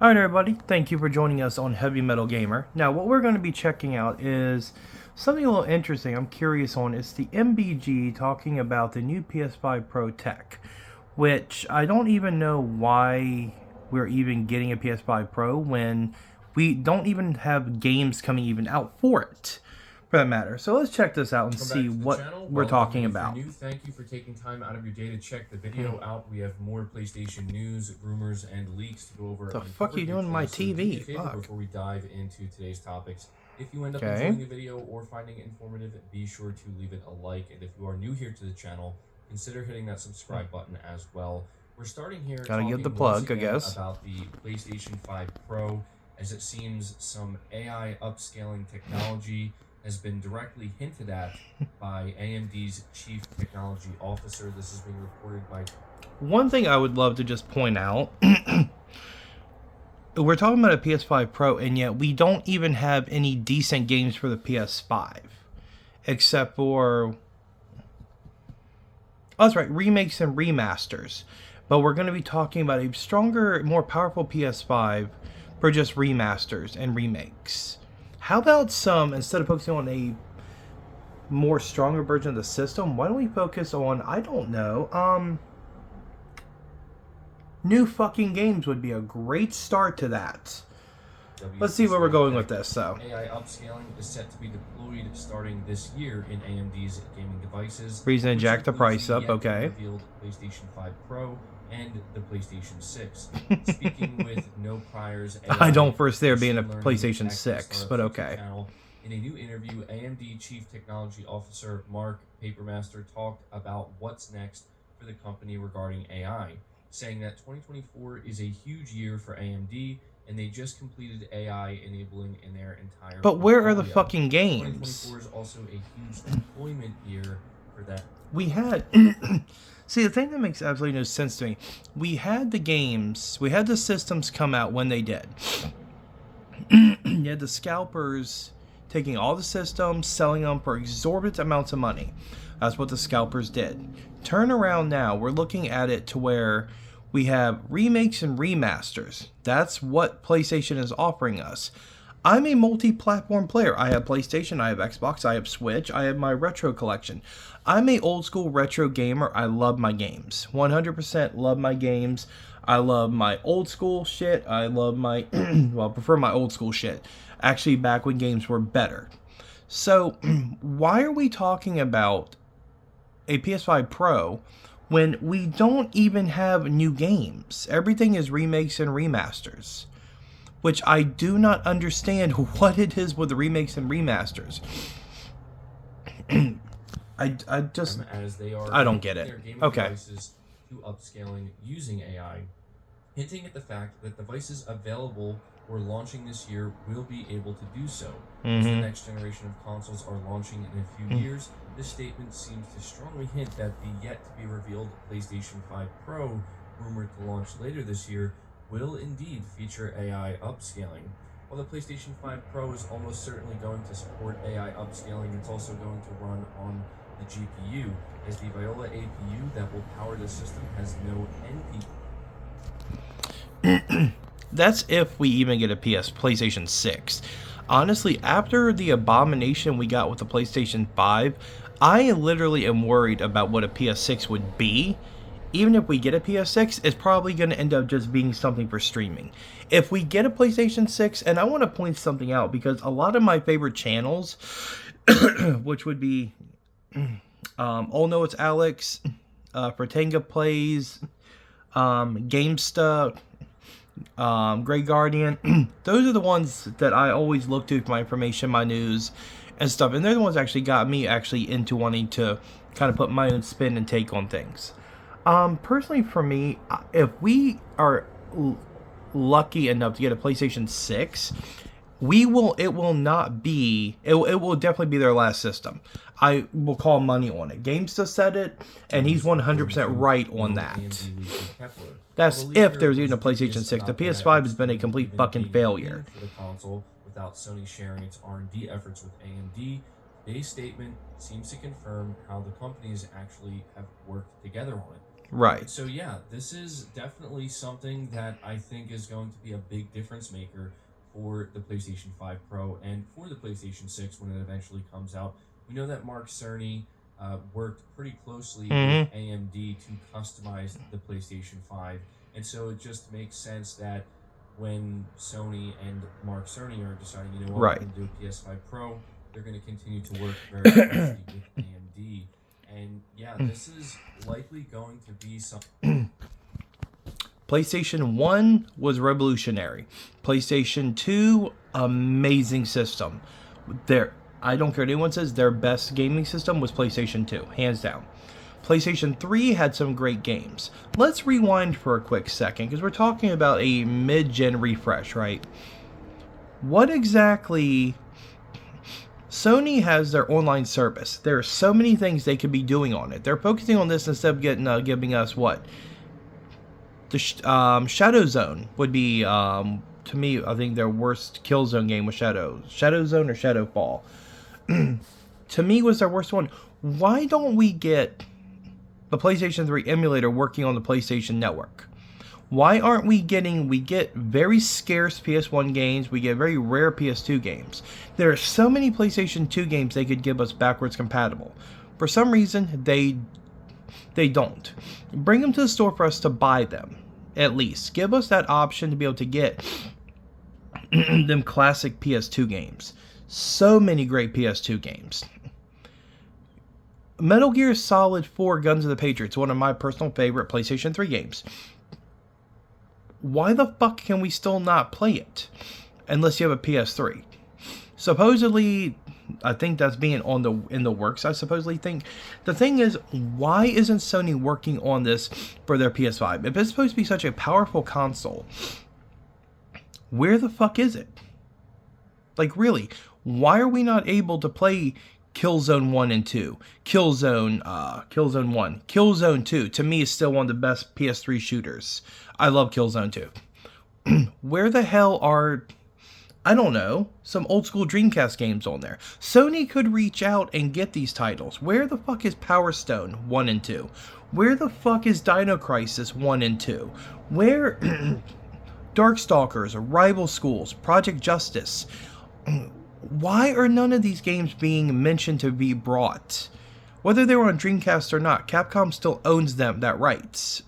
Alright everybody, thank you for joining us on Heavy Metal Gamer. Now what we're going to be checking out is something a little interesting I'm curious on. It's the MBG talking about the new PS5 Pro tech, which I don't even know why we're even getting a PS5 Pro when we don't even have games coming even out for it, for that matter. So let's check this out and see what we're talking about. If you're new, thank you for taking time out of your day to check the video out. We have more PlayStation news, rumors, and leaks to go over. What the fuck are you doing to my TV? Fuck. Before we dive into today's topics, if you end up enjoying the video or finding it informative, be sure to leave it a like. And if you are new here to the channel, consider hitting that subscribe button as well. We're starting here. Gotta give the plug, I guess. About the PlayStation 5 Pro, as it seems some AI upscaling technology has been directly hinted at by AMD's chief technology officer. This is being reported by... One thing I would love to just point out, we're talking about a PS5 Pro, and yet we don't even have any decent games for the PS5. Except for... Oh, that's right, remakes and remasters. But we're going to be talking about a stronger, more powerful PS5 for just remasters and remakes. How about some, instead of focusing on a more stronger version of the system, why don't we focus on, I don't know, new fucking games would be a great start to that. Let's see where we're going with this, though. AI upscaling is set to be deployed starting this year in AMD's gaming devices. Reason to jack the price up, okay. Revealed PlayStation 5 Pro and the PlayStation 6. Speaking with no priors, I don't foresee there being a PlayStation 6, but okay. In a new interview, AMD Chief Technology Officer Mark Papermaster talked about what's next for the company regarding AI, saying that 2024 is a huge year for AMD, and they just completed AI enabling in their entire But where are the fucking games? 2024 is also a huge deployment year for that. We had... See, the thing that makes absolutely no sense to me, we had the games, we had the systems come out when they did. You had the scalpers taking all the systems, selling them for exorbitant amounts of money. That's what the scalpers did. Turn around now, we're looking at it to where we have remakes and remasters. That's what PlayStation is offering us. I'm a multi-platform player. I have PlayStation, I have Xbox, I have Switch, I have my retro collection. I'm a old school retro gamer. I love my games. 100% love my games. I love my old school shit. I love my, well, I prefer my old school shit. Actually, back when games were better. So, why are we talking about a PS5 Pro when we don't even have new games? Everything is remakes and remasters. Which I do not understand what it is with the remakes and remasters. I just, I don't get it. Okay. To upscaling using AI, hinting at the fact that devices available or launching this year will be able to do so. As the next generation of consoles are launching in a few years, this statement seems to strongly hint that the yet-to-be-revealed PlayStation 5 Pro, rumored to launch later this year, will indeed feature AI upscaling. While the PlayStation 5 Pro is almost certainly going to support AI upscaling, it's also going to run on the GPU, as the Viola APU that will power the system has no NP. That's if we even get a PlayStation 6. Honestly, after the abomination we got with the PlayStation 5, I literally am worried about what a PS6 would be. Even if we get a PS6, it's probably going to end up just being something for streaming. If we get a PlayStation 6, and I want to point something out, because a lot of my favorite channels, which would be, Oh No It's Alex, Fratanga Plays, GameStuck, Grey Guardian, those are the ones that I always look to for my information, my news, and stuff. And they're the ones that actually got me actually into wanting to kind of put my own spin and take on things. Personally for me, if we are lucky enough to get a PlayStation 6, it will definitely be their last system. I will call money on it. GameStop said it, and he's 100% right on that. That's if there's even a PlayStation 6. The PS5 has been a complete fucking failure. For the console, without Sony sharing its R&D efforts with AMD, today's statement seems to confirm how the companies actually have worked together on it. Right. So yeah, this is definitely something that I think is going to be a big difference maker for the PlayStation 5 Pro and for the PlayStation 6 when it eventually comes out. We know that Mark Cerny worked pretty closely with Mm-hmm. AMD to customize the PlayStation 5, and so it just makes sense that when Sony and Mark Cerny are deciding, you know what, we're Right. going to do a PS5 Pro, they're going to continue to work very closely with AMD. And yeah, this is likely going to be some. PlayStation 1 was revolutionary. PlayStation 2, amazing system. Their I don't care what anyone says, their best gaming system was PlayStation 2, hands down. PlayStation 3 had some great games. Let's rewind for a quick second because we're talking about a mid-gen refresh, right? What exactly Sony has their online service. There are so many things they could be doing on it. They're focusing on this instead of giving us what the Shadow Zone would be. To me, I think their worst Killzone game was Shadow Zone or Shadowfall. To me, was their worst one. Why don't we get the PlayStation 3 emulator working on the PlayStation Network? Why aren't we get very scarce PS1 games, we get very rare PS2 games. There are so many PlayStation 2 games they could give us backwards compatible. For some reason, they don't. Bring them to the store for us to buy them, at least. Give us that option to be able to get them classic PS2 games. So many great PS2 games. Metal Gear Solid 4 Guns of the Patriots, one of my personal favorite PlayStation 3 games. Why the fuck can we still not play it? Unless you have a PS3. Supposedly, I think that's being in the works, I supposedly think. The thing is, why isn't Sony working on this for their PS5? If it's supposed to be such a powerful console, where the fuck is it? Like, really, why are we not able to play Killzone 1 and 2? Killzone 1. Killzone 2, to me, is still one of the best PS3 shooters. I love Killzone 2. Where the hell are, I don't know, some old school Dreamcast games on there? Sony could reach out and get these titles. Where the fuck is Power Stone 1 and 2? Where the fuck is Dino Crisis 1 and 2? Where Darkstalkers, Rival Schools, Project Justice? Why are none of these games being mentioned to be brought? Whether they were on Dreamcast or not, Capcom still owns that rights.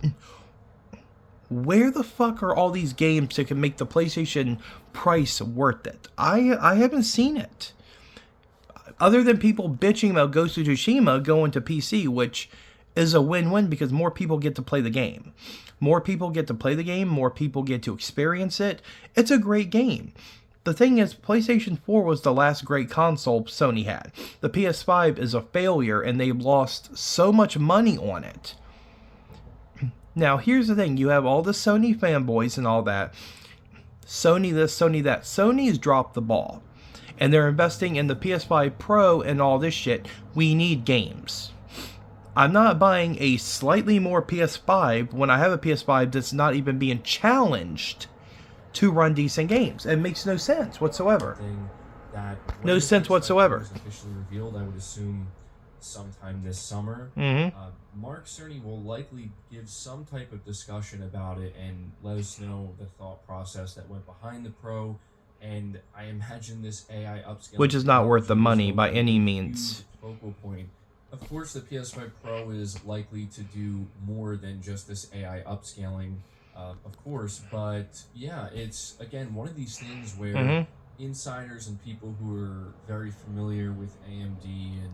Where the fuck are all these games that can make the PlayStation price worth it? I haven't seen it. Other than people bitching about Ghost of Tsushima going to PC, which is a win-win because more people get to play the game. More people get to play the game, more people get to experience it. It's a great game. The thing is, PlayStation 4 was the last great console Sony had. The PS5 is a failure, and they've lost so much money on it. Now, here's the thing. You have all the Sony fanboys and all that. Sony this, Sony that. Sony's dropped the ball. And they're investing in the PS5 Pro and all this shit. We need games. I'm not buying a slightly more PS5 when I have a PS5 that's not even being challenged to run decent games. It makes no sense whatsoever. No sense whatsoever. Officially revealed, I would assume sometime this summer. Mark Cerny will likely give some type of discussion about it and let us know the thought process that went behind the Pro. And I imagine this AI upscaling, which is not worth the money by any means. Focal point. Of course, the PS5 Pro is likely to do more than just this AI upscaling. Of course, but yeah, it's again one of these things where insiders and people who are very familiar with AMD and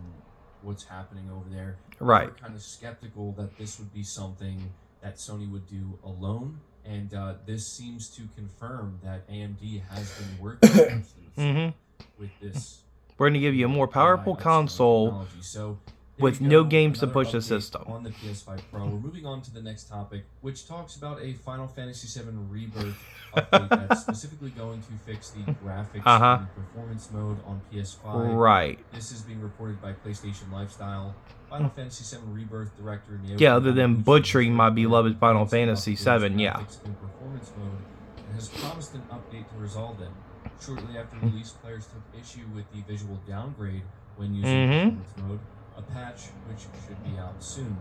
what's happening over there are kind of skeptical that this would be something that Sony would do alone, and this seems to confirm that AMD has been working with this. We're going to give you a more powerful console. So with no games to push the system. On the PS5 Pro. We're moving on to the next topic, which talks about a Final Fantasy VII Rebirth update that's specifically going to fix the graphics and performance mode on PS5. Right. This is being reported by PlayStation Lifestyle. Final Fantasy VII Rebirth director Naoki other than butchering my beloved Final Fantasy VII, yeah. In performance mode, and has promised an update to resolve them. Shortly after release, players took issue with the visual downgrade when using performance mode. A patch which should be out soon.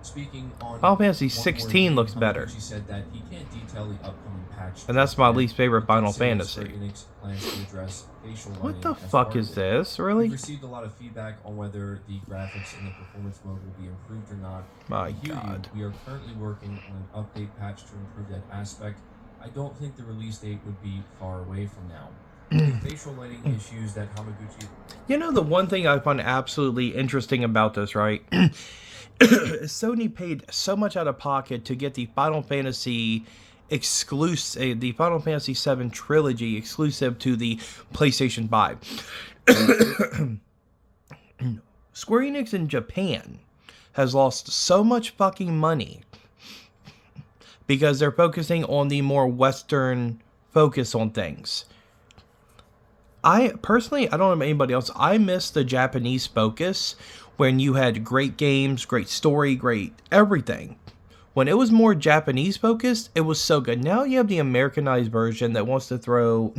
Speaking on Final Fantasy one more 16 game, looks better. Hamaguchi said that he can't detail the upcoming patch. And that's my yet. least favorite He Final did say that Fantasy. Square Enix plans to address facial What lighting the as fuck part is of it. this? We've Really? received a lot of feedback on whether the graphics in the performance mode will be improved or not. My I hear God. you. We are currently working on an update patch to improve that aspect. I don't think the release date would be far away from now. The facial lighting issues that Hamaguchi... You know, the one thing I find absolutely interesting about this, right? is Sony paid so much out of pocket to get the Final Fantasy exclusive, the Final Fantasy VII trilogy exclusive to the PlayStation 5. Square Enix in Japan has lost so much fucking money because they're focusing on the more Western focus on things. I don't know about anybody else, I miss the Japanese focus when you had great games, great story, great everything. When it was more Japanese focused, it was so good. Now you have the Americanized version that wants to throw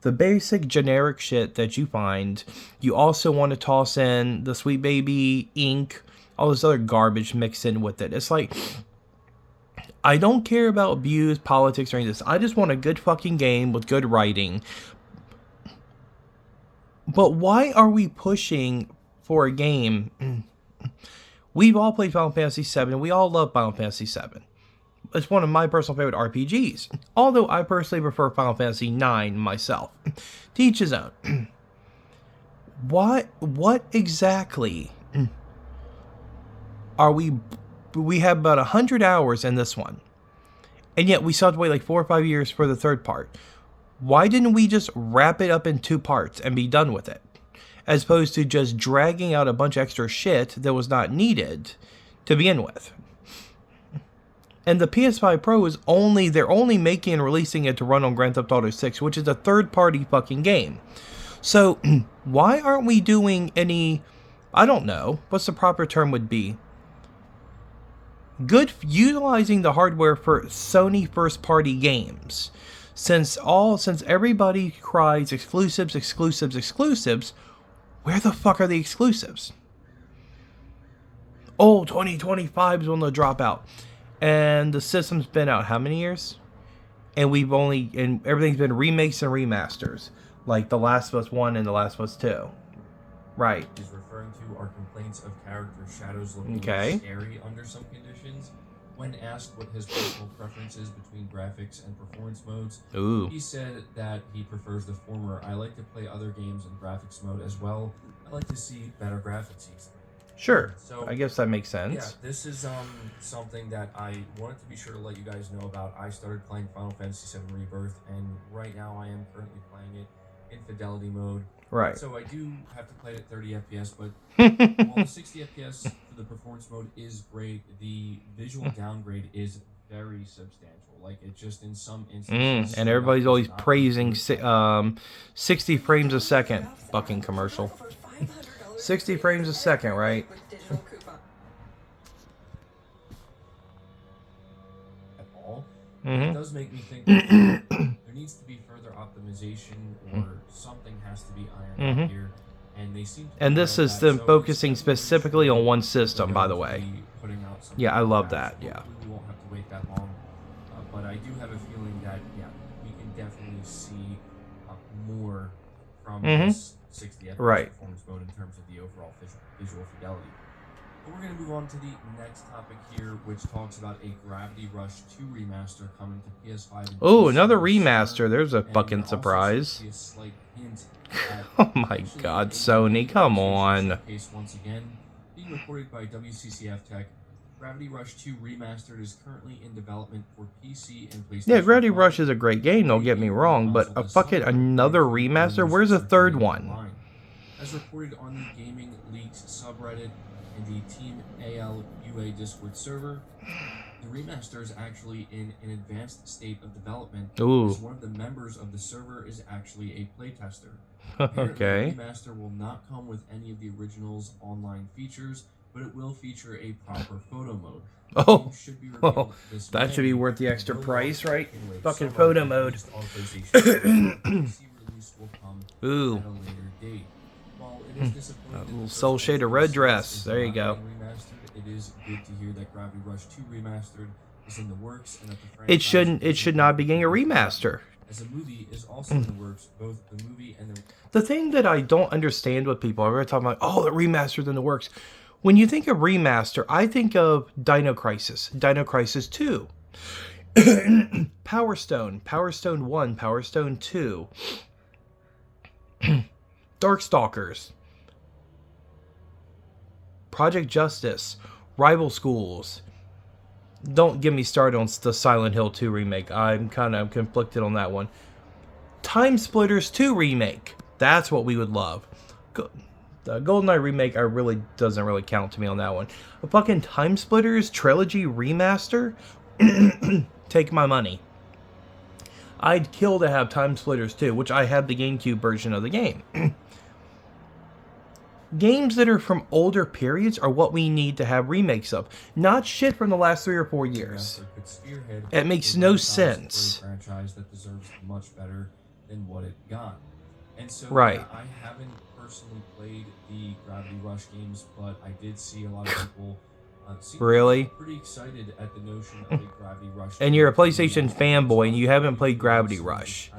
the basic generic shit that you find. You also want to toss in the Sweet Baby, Ink, all this other garbage mixed in with it. It's like, I don't care about views, politics, or any of this. I just want a good fucking game with good writing. But why are we pushing for a game? We've all played Final Fantasy VII. We all love Final Fantasy VII. It's one of my personal favorite RPGs. Although I personally prefer Final Fantasy IX myself. To each his own. What exactly are we... We have about 100 hours in this one. And yet we still have to wait like 4 or 5 years for the third part. Why didn't we just wrap it up in 2 parts and be done with it? As opposed to just dragging out a bunch of extra shit that was not needed to begin with. And the PS5 Pro is they're only making and releasing it to run on Grand Theft Auto 6, which is a third-party fucking game. So, why aren't we doing any, I don't know, what's the proper term would be? Utilizing the hardware for Sony first-party games. Since everybody cries exclusives, where the fuck are the exclusives? Oh, 2025 is when they'll drop out. And the system's been out how many years? And everything's been remakes and remasters. Like The Last of Us 1 and The Last of Us 2. Right. He's referring to are complaints of character shadows looking scary under some conditions. When asked what his personal preference is between graphics and performance modes, he said that he prefers the former. I like to play other games in graphics mode as well. I like to see better graphics easily. Sure. So I guess that makes sense. Yeah, this is something that I wanted to be sure to let you guys know about. I started playing Final Fantasy VII Rebirth, and right now I am currently playing it in fidelity mode. Right. So I do have to play it at 30 FPS, but while the 60 FPS for the performance mode is great, the visual downgrade is very substantial. Like, it just in some instances... and everybody's always praising 60 frames a second. Fucking commercial. 60 frames a second, right? At all. It does make me think that there needs to be further optimization or something has to be ironed out here. And they seem to this is them focusing specifically on one system, by the way. Yeah, I love that. Yeah. We won't have to wait that long. But I do have a feeling that, we can definitely see more from this 60 FPS performance mode in terms of the overall visual fidelity. But we're going to move on to the next topic here, which talks about a Gravity Rush 2 remaster coming to PS5. Oh, another remaster. There's a fucking surprise. A slight hint oh my god, Sony, come on. Once again, being reported by WCCF Tech, Gravity Rush 2 Remastered is currently in development for PC and PlayStation. Yeah, Gravity Rush is a great game, don't get me wrong, but another remaster? Where's the third one? As reported on the Gaming Leaks subreddit and the Team ALUA Discord server, the remaster is actually in an advanced state of development. As one of the members of the server is actually a playtester. Okay. The remaster will not come with any of the original's online features, but it will feature a proper photo mode. That should be worth the extra price, right? Fucking photo mode. Ooh. A little Soul Shader red dress. There you go. it is good to hear that Gravity Rush 2 Remastered is in the works, and that the It franchise should not be getting a remaster. as a movie is also in the works. Both the movie and The thing that I don't understand with people, I'm talking about, oh, the remaster's in the works. When you think of remaster, I think of Dino Crisis 2, Power Stone 1, Power Stone 2, Darkstalkers, Project Justice, Rival Schools. Don't get me started on the Silent Hill 2 remake. I'm kind of conflicted on that one. Time Splitters 2 remake. That's what we would love. The GoldenEye remake doesn't really count to me on that one. A fucking Time Splitters trilogy remaster? Take my money. I'd kill to have Time Splitters 2, which I have the GameCube version of the game. Games that are from older periods are what we need to have remakes of, not shit from the last 3 or 4 years. It makes no sense. A franchise that deserves much better than what it got. And so right. I haven't personally played the Gravity Rush games, but I did see a lot of people really pretty excited at the notion of a Gravity Rush. And you're a PlayStation fanboy and you haven't played Gravity Rush.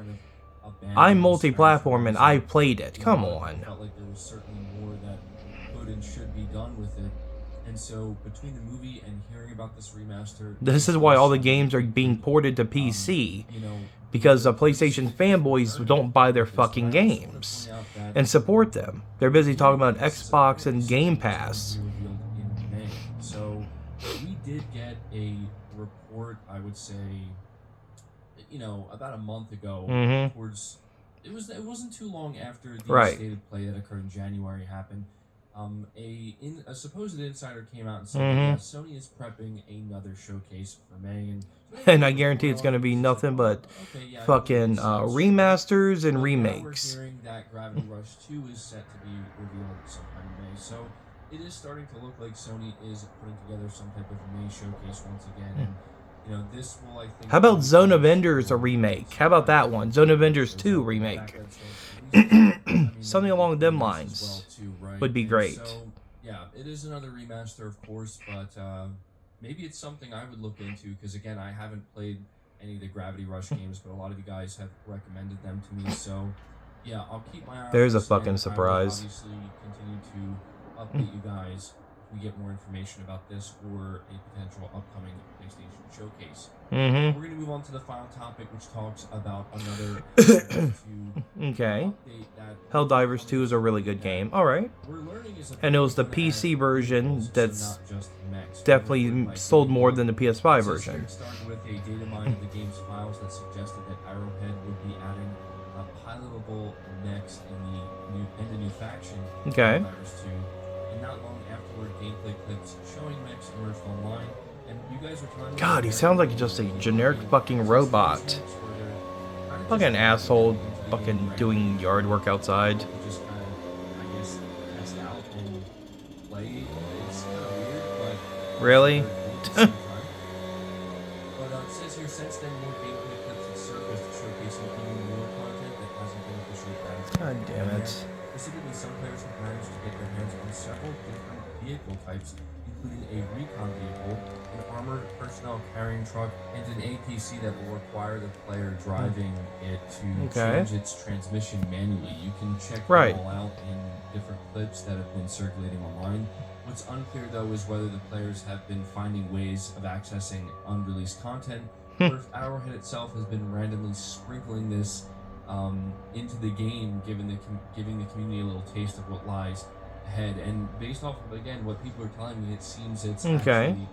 I'm multi-platform and I played it. Come on. Felt like there was certainly more that could and should be done with it. And so between the movie and hearing about this remaster, this is why all the games are being ported to PC. Because the PlayStation fanboys don't buy their fucking games and support them. They're busy talking about Xbox and Game Pass. So we did get a report, I would say, about a month ago. Towards it wasn't too long after the state of play that occurred in January happened. A supposed insider came out and said that Sony is prepping another showcase for May, and I guarantee it's going to be nothing but fucking remasters and remakes. We're hearing that Gravity Rush 2 is set to be revealed sometime in May, so it is starting to look like Sony is putting together some type of May showcase once again. And this will, I think. How about Zone of Enders a remake? How about that one? Zone of Enders 2 remake. Something along them lines would be great. So, yeah, it is another remaster, of course, but maybe it's something I would look into, because, again, I haven't played any of the Gravity Rush games, but a lot of you guys have recommended them to me, so, yeah, I'll keep my eye on There's a this, fucking and surprise. I will obviously continue to update you guys if we get more information about this or a potential upcoming PlayStation showcase. We're going to move on to the final topic, which talks about another okay. Helldivers 2 is a really good game. Alright. And it was the PC version that's definitely sold more than the PS5 version. Started with a data mine of the game's files that suggested that Arrowhead would be adding pilotable mechs in the new faction. Okay. Helldivers 2. And not long afterward, gameplay clips showing mechs emerged online. God, he sounds like just a generic fucking robot. Fucking asshole, fucking doing yard work outside. Just kind of, I guess, test out and play. It's kind of weird, but really? But it says here, since then, more gameplay clips have surfaced showcasing even more content that hasn't been officially added. God damn it. Specifically, some players have managed to get their hands on several different vehicle types, including a recon vehicle, an armored personnel carrying truck, and an APC that will require the player driving it to change its transmission manually. You can check them all out in different clips that have been circulating online. What's unclear, though, is whether the players have been finding ways of accessing unreleased content, or if Arrowhead itself has been randomly sprinkling this into the game, giving the community a little taste of what lies ahead. And based off of, again, what people are telling me, it seems it's actually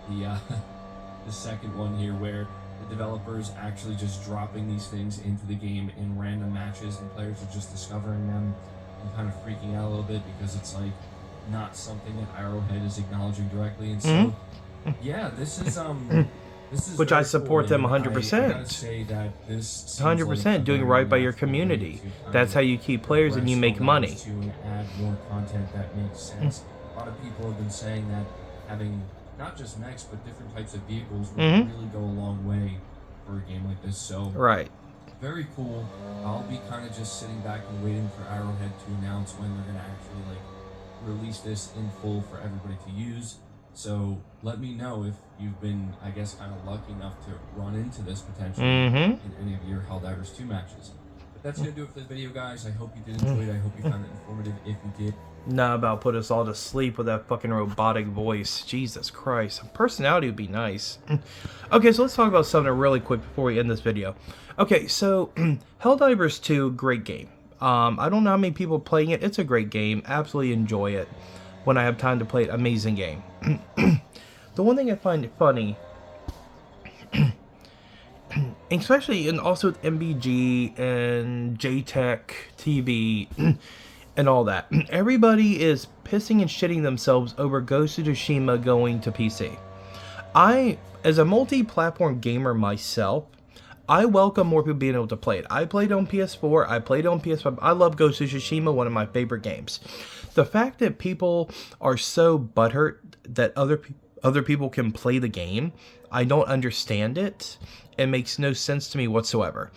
the second one here, where the developers actually just dropping these things into the game in random matches, and players are just discovering them and kind of freaking out a little bit because it's like not something that Arrowhead is acknowledging directly. And so yeah, this is which I support cool, them 100%. I gotta say that this 100% like doing right by your community. That's how you keep players and you make money. To add more content that makes sense. A lot of people have been saying that having not just mechs but different types of vehicles would really go a long way for a game like this. So very cool. I'll be kind of just sitting back and waiting for Arrowhead to announce when they're gonna actually like release this in full for everybody to use. So let me know if you've been, I guess, kind of lucky enough to run into this potentially Mm-hmm. in any of your Helldivers 2 matches. But that's going to do it for the video, guys. I hope you did enjoy it. I hope you found it informative. If you did, Nah, about put us all to sleep with that fucking robotic voice. Jesus Christ. Personality would be nice. Okay, so let's talk about something really quick before we end this video. Okay, so Helldivers 2, great game. I don't know how many people playing it. It's a great game. Absolutely enjoy it. When I have time to play it, amazing game. The one thing I find funny, especially and also with MBG and JTech TV and all that, everybody is pissing and shitting themselves over Ghost of Tsushima going to PC. As a multi-platform gamer myself, I welcome more people being able to play it. I played on PS4, I played on PS5. I love Ghost of Tsushima, one of my favorite games. The fact that people are so butthurt that other people can play the game, I don't understand it. It makes no sense to me whatsoever.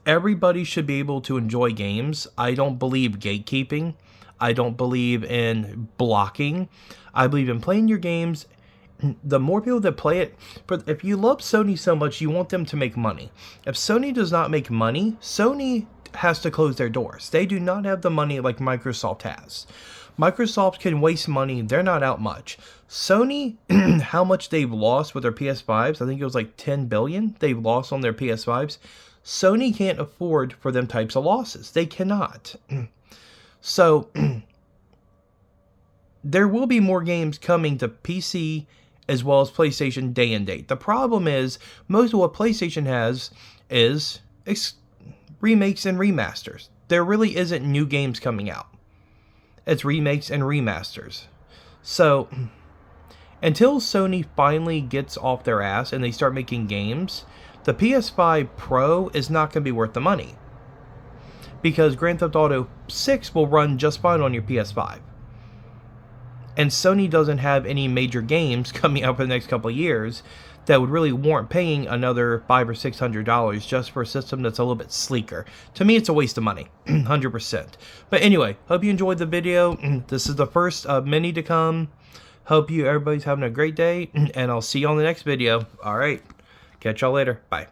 Everybody should be able to enjoy games. I don't believe gatekeeping. I don't believe in blocking. I believe in playing your games. The more people that play it, but if you love Sony so much, you want them to make money. If Sony does not make money, Sony has to close their doors. They do not have the money like Microsoft has. Microsoft can waste money. They're not out much. Sony, how much they've lost with their PS5s, I think it was like 10 billion they've lost on their PS5s. Sony can't afford for them types of losses. They cannot. So, there will be more games coming to PC as well as PlayStation day and date. The problem is, most of what PlayStation has is remakes and remasters. There really isn't new games coming out. It's remakes and remasters. So, until Sony finally gets off their ass and they start making games, the PS5 Pro is not going to be worth the money. Because Grand Theft Auto 6 will run just fine on your PS5. And Sony doesn't have any major games coming out for the next couple of years that would really warrant paying another $500 or $600 just for a system that's a little bit sleeker. To me, it's a waste of money, 100%. But anyway, hope you enjoyed the video. This is the first of many to come. Hope everybody's having a great day, and I'll see you on the next video. All right, catch y'all later. Bye.